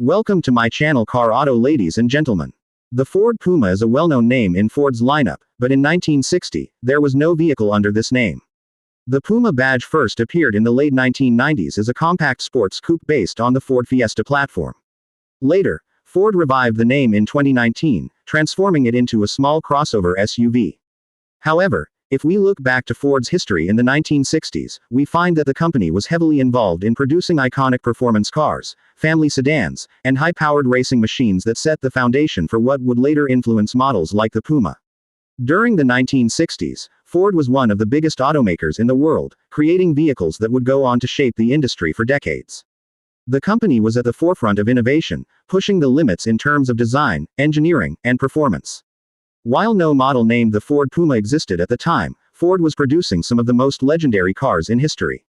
Welcome to my channel Car Auto, ladies and gentlemen. The Ford Puma is a well-known name in Ford's lineup, but in 1960, there was no vehicle under this name. The Puma badge first appeared in the late 1990s as a compact sports coupe based on the Ford Fiesta platform. Later, Ford revived the name in 2019, transforming it into a small crossover SUV. However, if we look back to Ford's history in the 1960s, we find that the company was heavily involved in producing iconic performance cars, family sedans, and high-powered racing machines that set the foundation for what would later influence models like the Puma. During the 1960s, Ford was one of the biggest automakers in the world, creating vehicles that would go on to shape the industry for decades. The company was at the forefront of innovation, pushing the limits in terms of design, engineering, and performance. While no model named the Ford Puma existed at the time, Ford was producing some of the most legendary cars in history.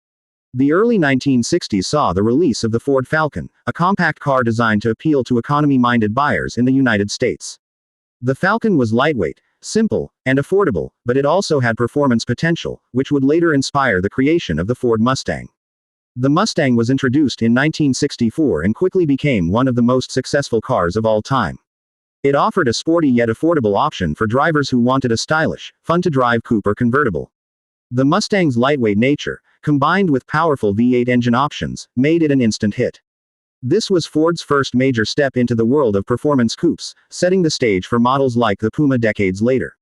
The early 1960s saw the release of the Ford Falcon, a compact car designed to appeal to economy-minded buyers in the United States. The Falcon was lightweight, simple, and affordable, but it also had performance potential, which would later inspire the creation of the Ford Mustang. The Mustang was introduced in 1964 and quickly became one of the most successful cars of all time. It offered a sporty yet affordable option for drivers who wanted a stylish, fun-to-drive coupe or convertible. The Mustang's lightweight nature, combined with powerful V8 engine options, made it an instant hit. This was Ford's first major step into the world of performance coupes, setting the stage for models like the Puma decades later.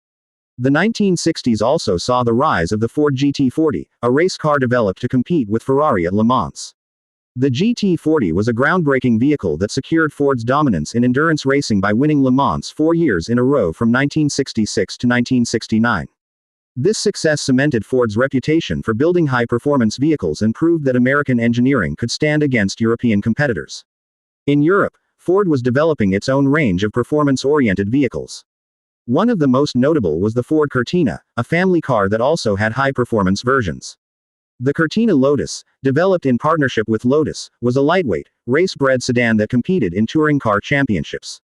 The 1960s also saw the rise of the Ford GT40, a race car developed to compete with Ferrari at Le Mans. The GT40 was a groundbreaking vehicle that secured Ford's dominance in endurance racing by winning Le Mans 4 years in a row from 1966 to 1969. This success cemented Ford's reputation for building high-performance vehicles and proved that American engineering could stand against European competitors. In Europe, Ford was developing its own range of performance-oriented vehicles. One of the most notable was the Ford Cortina, a family car that also had high-performance versions. The Cortina Lotus, developed in partnership with Lotus, was a lightweight, race-bred sedan that competed in touring car championships.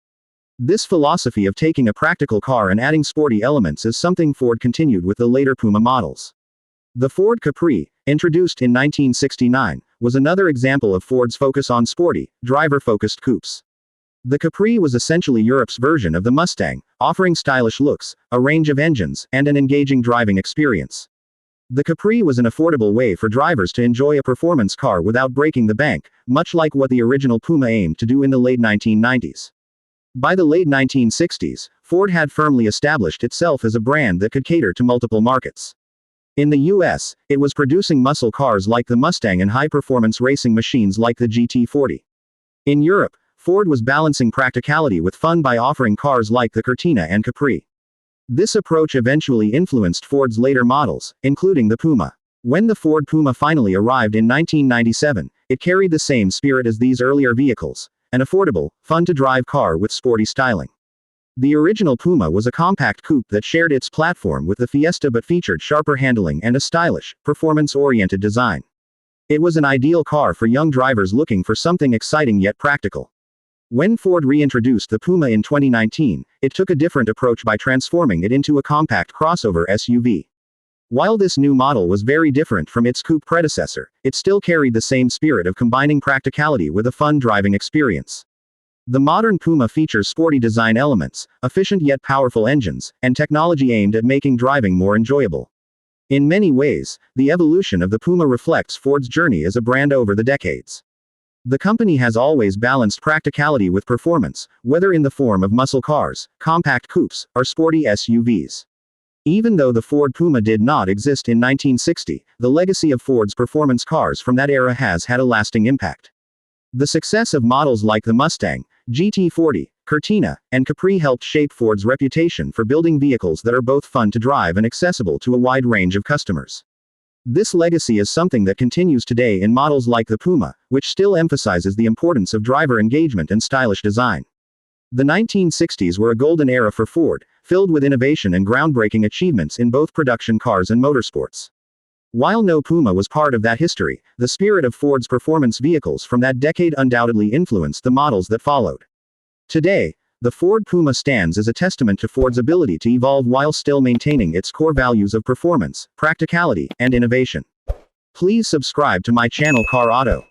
This philosophy of taking a practical car and adding sporty elements is something Ford continued with the later Puma models. The Ford Capri, introduced in 1969, was another example of Ford's focus on sporty, driver-focused coupes. The Capri was essentially Europe's version of the Mustang, offering stylish looks, a range of engines, and an engaging driving experience. The Capri was an affordable way for drivers to enjoy a performance car without breaking the bank, much like what the original Puma aimed to do in the late 1990s. By the late 1960s, Ford had firmly established itself as a brand that could cater to multiple markets. In the US, it was producing muscle cars like the Mustang and high-performance racing machines like the GT40. In Europe, Ford was balancing practicality with fun by offering cars like the Cortina and Capri. This approach eventually influenced Ford's later models, including the Puma. When the Ford Puma finally arrived in 1997, it carried the same spirit as these earlier vehicles, an affordable, fun-to-drive car with sporty styling. The original Puma was a compact coupe that shared its platform with the Fiesta but featured sharper handling and a stylish, performance-oriented design. It was an ideal car for young drivers looking for something exciting yet practical. When Ford reintroduced the Puma in 2019, it took a different approach by transforming it into a compact crossover SUV. While this new model was very different from its coupe predecessor, it still carried the same spirit of combining practicality with a fun driving experience. The modern Puma features sporty design elements, efficient yet powerful engines, and technology aimed at making driving more enjoyable. In many ways, the evolution of the Puma reflects Ford's journey as a brand over the decades. The company has always balanced practicality with performance, whether in the form of muscle cars, compact coupes, or sporty SUVs. Even though the Ford Puma did not exist in 1960, the legacy of Ford's performance cars from that era has had a lasting impact. The success of models like the Mustang, GT40, Cortina, and Capri helped shape Ford's reputation for building vehicles that are both fun to drive and accessible to a wide range of customers. This legacy is something that continues today in models like the Puma, which still emphasizes the importance of driver engagement and stylish design. The 1960s were a golden era for Ford, filled with innovation and groundbreaking achievements in both production cars and motorsports. While no Puma was part of that history, the spirit of Ford's performance vehicles from that decade undoubtedly influenced the models that followed. Today, the Ford Puma stands as a testament to Ford's ability to evolve while still maintaining its core values of performance, practicality, and innovation. Please subscribe to my channel Car Auto.